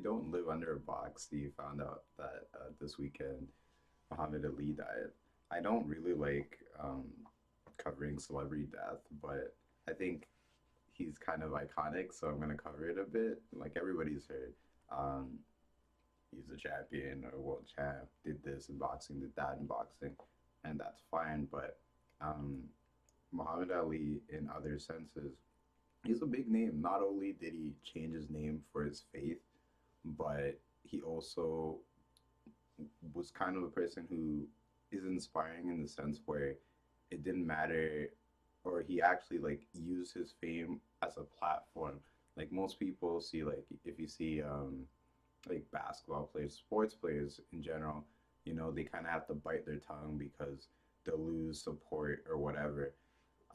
don't live under a box. You found out that this weekend Muhammad Ali died. I don't really like covering celebrity death, but I think he's kind of iconic, so I'm gonna cover it a bit. Like everybody's heard, um, he's a champion or world champ, did this in boxing, did that in boxing, and that's fine. But um, Muhammad Ali, in other senses, he's a big name. Not only did he change his name for his faith, but he also was kind of a person who is inspiring in the sense where it didn't matter, or he actually like used his fame as a platform. Like most people see, like if you see like basketball players, sports players in general, they kind of have to bite their tongue because they'll lose support or whatever.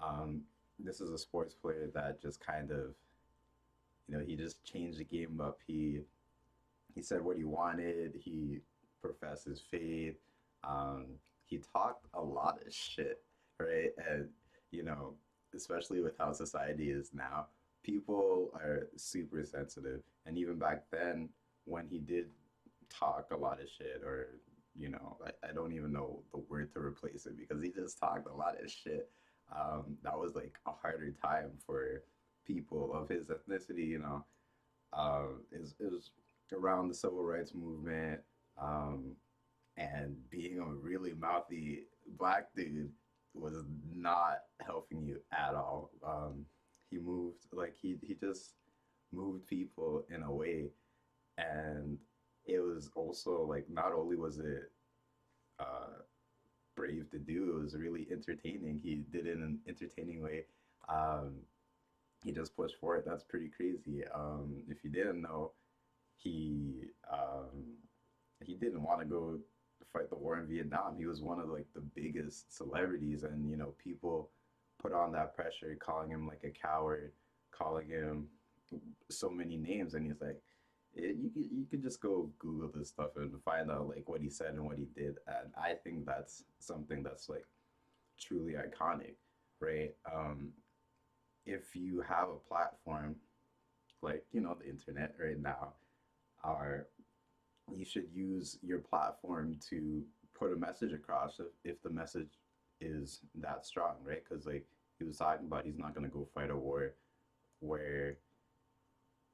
Um, this is a sports player that just kind of, he just changed the game up. He said what he wanted. He professed his faith. Um, he talked a lot of shit, right? And you know, especially with how society is now, people are super sensitive. And even back then, when he did talk a lot of shit, or I don't even know the word to replace it because he just talked a lot of shit. That was like a harder time for people of his ethnicity, it was around the civil rights movement, um, and being a really mouthy black dude was not helping you at all. He moved like he just moved people in a way, and it was also like not only was it uh, brave to do, it was really entertaining. He did it in an entertaining way. Um, he just pushed for it. That's pretty crazy. If you didn't know, he um, he didn't want to go fight the war in Vietnam. He was one of like the biggest celebrities, and people put on that pressure, calling him like a coward, calling him so many names, and he's like, you could just go Google this stuff and find out like what he said and what he did, and I think that's something that's like truly iconic, right? If you have a platform like the internet right now, or you should use your platform to put a message across if the message is that strong, right? Because like he was talking about, he's not going to go fight a war where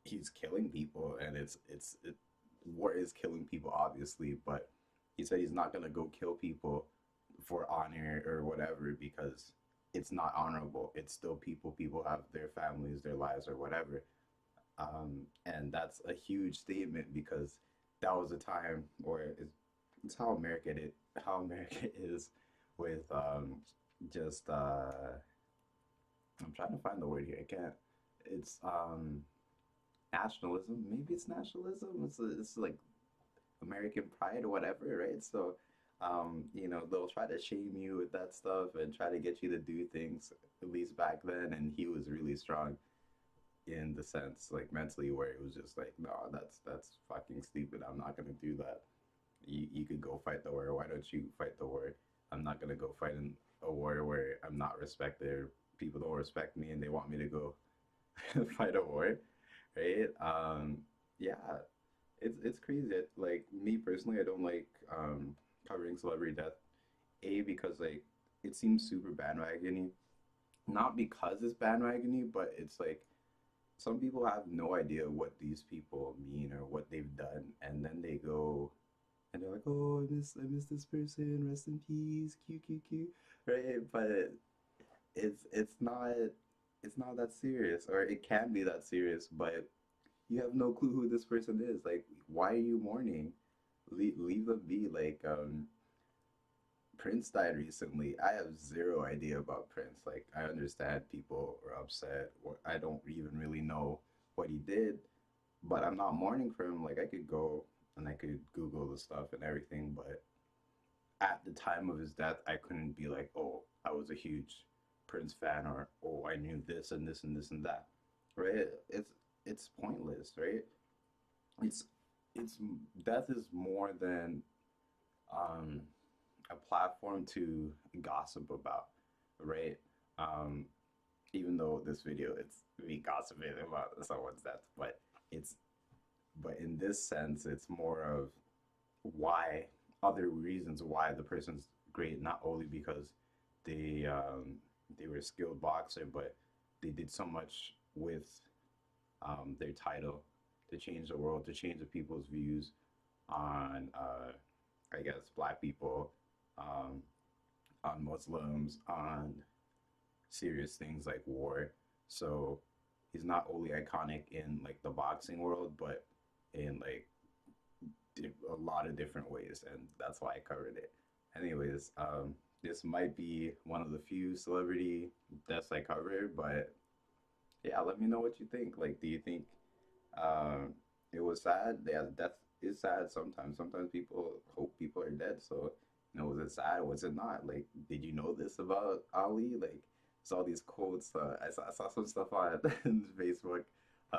he's killing people, and war is killing people obviously, but he said he's not going to go kill people for honor or whatever because it's not honorable. It's still people. People have their families, their lives, or whatever. And that's a huge statement because that was a time where it's how America is with just I'm trying to find the word here. I can't. It's nationalism. Maybe it's nationalism. It's like American pride or whatever, right? So they'll try to shame you with that stuff and try to get you to do things, at least back then. And he was really strong in the sense like mentally where it was just like no, that's fucking stupid. I'm not gonna do that. You could go fight the war. Why don't you fight the war? I'm not gonna go fight in a war where I'm not respected, or people don't respect me and they want me to go fight a war, right? Yeah, it's crazy. Like me personally, I don't like covering celebrity death. A, because like it seems super bandwagony, not because it's bandwagony, but it's like some people have no idea what these people mean or what they've done, and then they go and they're like, "Oh, I miss this person. Rest in peace. Q Q Q." Right? But it's not that serious, or it can be that serious, but you have no clue who this person is. Like, why are you mourning? Leave them be. Like, Prince died recently. I have zero idea about Prince. Like, I understand people are upset, or I don't even really know what he did, but I'm not mourning for him. Like, I could go and I could Google the stuff and everything, but at the time of his death, I couldn't be like, oh, I was a huge Prince fan, or oh, I knew this and this and this and that, right? It's pointless, right? It's it's death is more than um a platform to gossip about, right? Um, Even though this video it's me gossiping about someone's death, but it's But in this sense, it's more of why other reasons why the person's great, not only because they they were a skilled boxer, but they did so much with their title to change the world, to change the people's views on I guess black people, um, on Muslims, on serious things like war. So he's not only iconic in like the boxing world, but in like a lot of different ways, and that's why I covered it. Anyways, this might be one of the few celebrity deaths I cover, but yeah, let me know what you think. Like, do you think um, it was sad? Yeah, death is sad sometimes. Sometimes people hope people are dead. So, was it sad? Was it not? Like, did you know this about Ali? Like, saw these quotes. I saw some stuff on Facebook.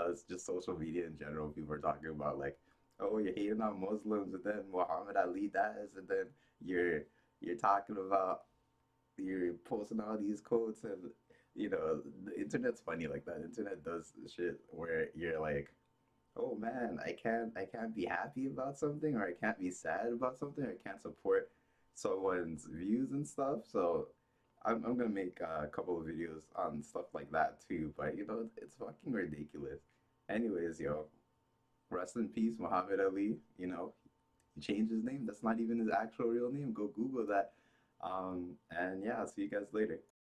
It's just social media in general. People are talking about like, oh, you're hating on Muslims, and then Muhammad Ali dies, and then you're you're talking about you're posting all these quotes, and the internet's funny like that. Internet does shit where you're like, oh man, I can't be happy about something, or I can't be sad about something, or I can't support someone's views and stuff. So I'm gonna make a couple of videos on stuff like that too. But it's fucking ridiculous. Anyways, rest in peace, Muhammad Ali. He changed his name. That's not even his actual real name. Go Google that. And yeah, I'll see you guys later.